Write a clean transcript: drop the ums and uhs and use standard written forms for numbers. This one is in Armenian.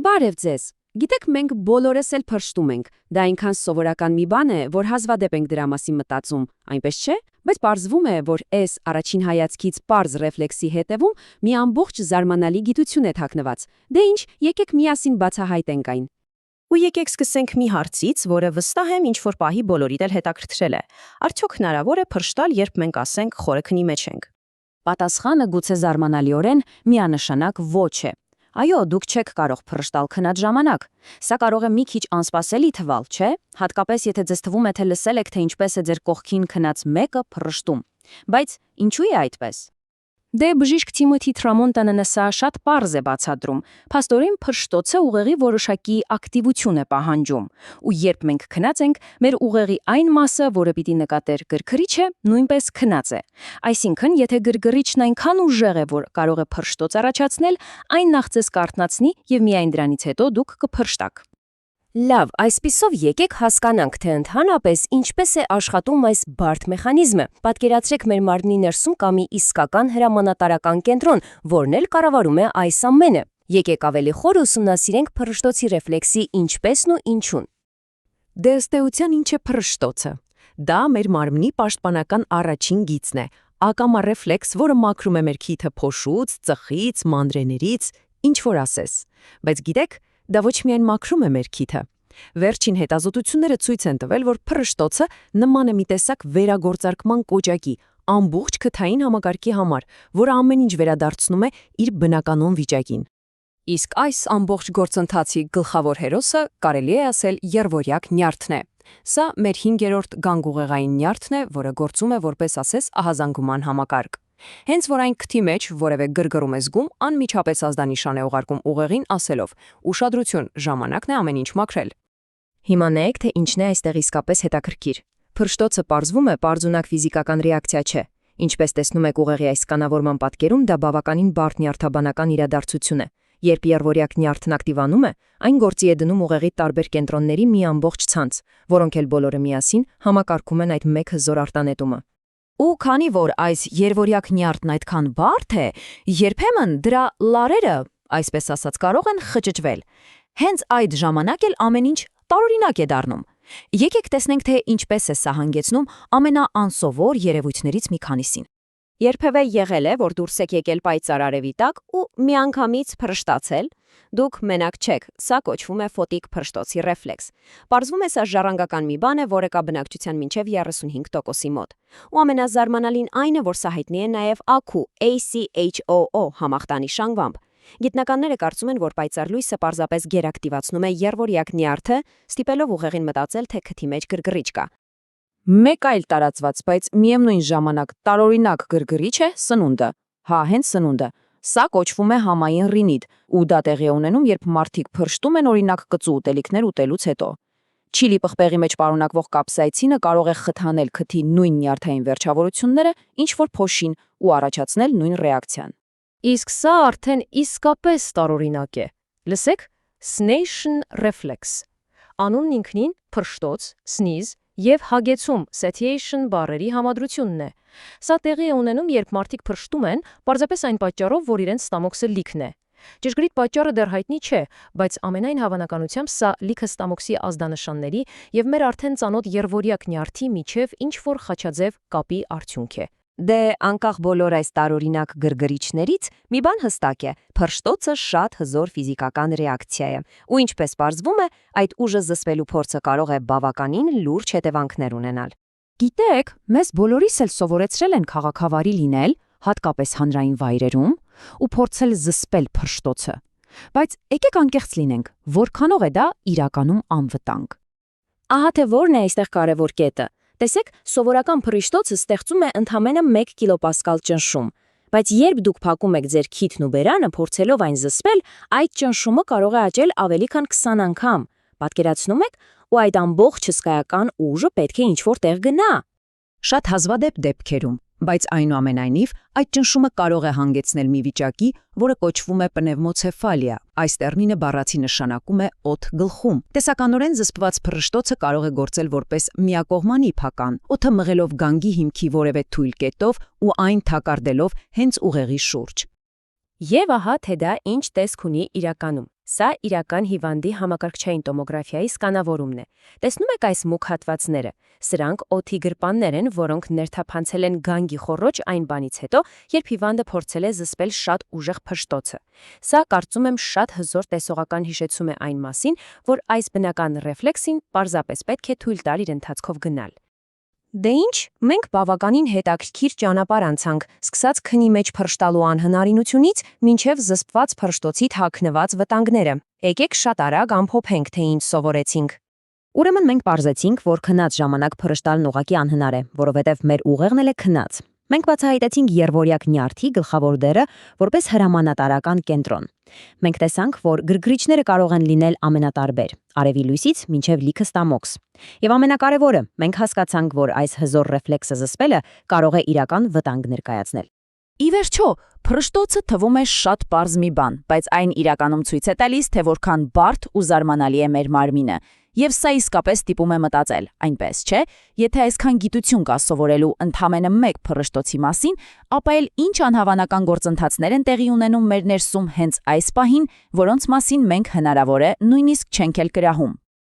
Բարև ձեզ։ Գիտեք, մենք բոլորս էլ փրշտում ենք։ Դա այնքան սովորական մի բան է, որ հազվադեպ ենք դրա մասին մտածում, այնպես չէ՞։ Բայց պարզվում է, որ այս առաջին հայացքից պարզ ռեֆլեքսի հետևում մի ամբողջ զարմանալի գիտություն է թաքնված։ Դե ինչ, եկեք միասին բացահայտենք այն։ Ու եկեք սկսենք մի հարցից, որը վստահ եմ ինչ-որ պահի բոլորիդ էլ հետաքրքրել է։ Արդյոք հնարավոր է փրշտալ, երբ մենք ասենք խորը քնի մեջ ենք։ Պատասխանը գուցե զարմանալիորեն միանշանակ ոչ է։ Այո, դուք չեք կարող փրշտալ քնած ժամանակ։ Սա կարող է մի քիչ անսպասելի թվալ, չէ՞։ Հատկապես եթե ձեզ թվում է, թե լսել եք, թե ինչպես է ձեր կողքին քնած մեկը փրշտում։ Բայց ինչու է այդպես։ Դե բժիշկ Թիմոթի Տրամոնտանն սա շատ պարզ է բացատրում։ Փաստորեն փրշտոցը ուղեղի որոշակի ակտիվություն է պահանջում, ու երբ մենք քնած ենք, մեր ուղեղի այն մասը, որը պիտի նկատեր գրգռիչը, նույնպես քնած է։ Այսինքն, եթե գրգռիչն այնքան ուժեղ է, որ կարող է փրշտոց առաջացնել, այն նախ ձեզ կարթնացնի եւ միայն դրանից հետո դուք կփրշտաք։ Լավ, այսպիսով եկեք հասկանանք, թե ընդհանրապես ինչպես է աշխատում այս բարդ մեխանիզմը։ Պատկերացրեք մեր մարմնի ներսում կա մի իսկական հրամանատարական կենտրոն, որն էլ կառավարում է այս ամենը։ Եկեք ավելի խոր ուսումնասիրենք փրշտոցի ռեֆլեքսի ինչպեսն ու ինչուն։ Դե ըստ էության ինչ է փրշտոցը։ Դա մեր մարմնի պաշտպանական առաջին գիծն է։ Ակամա ռեֆլեքս, որը մաքրում է մեր քիթը փոշուց, ծխից, մանրեներից, ինչ որ ասես։ Բայց գիտեք, դա ոչ միայն մաքրում է մեր քիթը։ Վերջին հետազոտությունները ցույց են տվել, որ փրշտոցը նման է մի տեսակ վերագործարկման կոճակի, ամբողջ քթային համակարգի համար, որը ամեն ինչ վերադարձնում է իր բնականոն վիճակին։ Իսկ այս ամբողջ գործընթացի գլխավոր հերոսը կարելի է ասել երրորդյակ նյարդն է։ Սա մեր 5-րդ գանգուղեղային նյարդն է, որը գործում է որպես ասես ահազանգման համակարգ։ Հենց որ այն քթի մեջ որևէ գրգռում է զգում, անմիջապես ազդանիշան է ուղարկում ուղեղին ասելով. «Ուշադրություն, ժամանակն է ամեն ինչ մաքրել»։ Հիմա նայեք, թե ինչն է այստեղ իսկապես հետաքրքիր։ Փրշտոցը պարզվում է պարզունակ ֆիզիկական ռեակցիա չէ։ Ինչպես տեսնում եք ուղեղի այս կանավորման պատկերում, դա բավականին բարդ նյարդաբանական իրադարձություն է։ Երբ երրորդյակ նյարդն ակտիվանում է, այն գործի է դնում ուղեղի տարբեր կենտրոնների մի ամբողջ ցանց, որոնք էլ բոլորը միասին համակարգում են այդ մեկ հզոր արտանետումը։ Ու քանի որ այս երրորդյակ նյարդն այդքան բարդ է, երբեմն դրա լարերը, այսպես ասած, կարող են խճճվել։ Հենց այդ ժամանակ էլ ամեն ինչ տարօրինակ է դառնում։ Եկեք տեսնենք, թե ինչպես է սա հանգեցնում ամենաանսովոր երևույթներից մի քանիսին։ Երբևէ եղել է, որ դուրս եք եկել պայծառ արևի տակ ու միանգամից փրշտացել։ Դուք մենակ չեք, սա կոչվում է ֆոտիկ փրշտոցի ռեֆլեքս։ Պարզվում է սա ժառանգական մի բան է, որը կա բնակչության մինչև 35%-ի մոտ։ Ու ամենազարմանալին այն է, որ սա հայտնի է նաև աքու ACHOO համախտանիշ անվամբ։ Գիտնականները կարծում են, որ պայծառ լույսը պարզապես գերակտիվացնում է երրորդյակ նյարդը, ստիպելով ուղեղին մտածել, թե քթի մեջ գրգռիչ կա։ Մեկ այլ տարածված, բայց միևնույն ժամանակ տարօրինակ գրգռիչ է սնունդը։ Հա, հենց սնունդը։ Սա կոչվում է համային ռինիտ, ու դա տեղի է ունենում, երբ մարդիկ փրշտում են օրինակ կծու ուտելիքներ ուտելուց հետո։ Չիլի պղպեղի մեջ պարունակվող կապսայցինը կարող է խթանել քթի նույն նյարդային վերջավորությունները, ինչ որ փոշին ու առաջացնել նույն ռեակցիան։ Իսկ սա արդեն իսկապես տարօրինակ է։ Լսեք, Snation reflex։ Անունն ինքնին փրշտոց, sneeze և հագեցում satiation բառերի համադրությունն է։ Սա տեղի է ունենում, երբ մարդիկ փրշտում են, պարզապես այն պատճառով, որ իրենց ստամոքսը լիքն է։ Ճշգրիտ պատճառը դեռ հայտնի չէ, բայց ամենայն հավանականությամբ սա լիքը ստամոքսի ազդանշանների և մեր արդեն ծանոթ երրորդյակ նյարդի միջև ինչ-որ խաչաձև կապի արդյունք է։ Դե անկախ բոլոր այս տարօրինակ գրգռիչներից, մի բան հստակ է, փրշտոցը շատ հզոր ֆիզիկական ռեակցիա է, ու ինչպես պարզվում է, այդ ուժը զսպելու փորձը կարող է բավականին լուրջ հետևանքներ ունենալ։ Գիտեք, մեզ բոլորիս էլ սովորեցրել են քաղաքավարի լինել, հատկապես հանրային վայրերում, ու փորձել զսպել փրշտոցը։ Բայց եկեք անկեղծ լինենք, որքանով է դա իրականում անվտանգ։ Ահա թե որն է այստեղ կարևոր կետը։ Տեսեք, սովորական փրշտոցը ստեղծում է ընդամենը 1 կիլոպասկալ ճնշում, բայց երբ դուք փակում եք ձեր քիթն ու բերանը, փորձելով այն զսպել, այդ ճնշումը կարող է աճել ավելի քան 20 անգամ։ Պատկերացնում եք, ու այդ ամբողջ հսկայական ուժը պետք է ինչ-որ տեղ գնա։ Շատ հազվադեպ դեպքերում, բայց այնուամենայնիվ, այդ ճնշումը կարող է հանգեցնել մի վիճակի, որը կոչվում է պնևմոցեֆալիա։ Այս տերմինը բառացի նշանակում է օդ գլխում։ Տեսականորեն զսպված փրշտոցը կարող է գործել որպես միակողմանի փական, օդը մղելով գանգի հիմքի որևէ թույլ կետով ու այն թակարդելով հենց ուղեղի շուրջ։ Եվ ահա թե դա ինչ տեսք ունի իրականում։ Սա իրական հիվանդի համակարգչային տոմոգրաֆիայի սկանավորումն է։ Տեսնում եք այս մուգ հատվածները։ Սրանք օդի գրպաններ են, որոնք ներթափանցել են գանգի խոռոչ այն բանից հետո, երբ հիվանդը փորձել է զսպել շատ ուժեղ փշտոցը։ Սա, կարծում եմ, շատ հզոր տեսողական հիշեցում է այն մասին, որ այս բնական ռեֆլեքսին պարզապես պետք է թույլ տալ իր ընթացքով գնալ։ Դե ինչ, մենք բավականին հետաքրքիր ճանապարհ անցանք, սկսած քնի մեջ փռշտալու անհնարինությունից մինչև զսպված փռշտոցի թաքնված վտանգները։ Եկեք շատ արագ ամփոփենք, թե ինչ սովորեցինք։ Ուրեմն մենք պարզեցինք, որ քնած ժամանակ փռշտալն ուղղակի անհնար է, որովհետև մեր ուղեղն էլ է քնած։ Մենք բացահայտեցինք երվորյակ նյարդի գլխավոր դերը որպես հրամանատարական կենտրոն։ Մենք տեսանք, որ գրգռիչները կարող են լինել ամենատարբեր՝ արևի լույսից մինչև լիքը ստամոքս։ Եվ ամենակարևորը, մենք հասկացանք, որ այս հզոր ռեֆլեքսը զսպելը կարող է իրական վտանգ ներկայացնել։ Ի վերջո, փռշտոցը թվում է շատ պարզ մի բան, բայց այն իրականում ցույց է տալիս, թե որքան բարդ ու զարմանալի է մեր մարմինը։ Եվ սա իսկապես ստիպում է մտածել, այնպես չէ, եթե այսքան գիտություն կա սովորելու ընդամենը մեկ փռշտոցի մասին, ապա էլ ինչ անհավանական գործընթացներ են տեղի ունենում մեր ներսում հենց այս պահին, որոնց մասին մենք հնարավոր է նույնիսկ չենք էլ կրահում։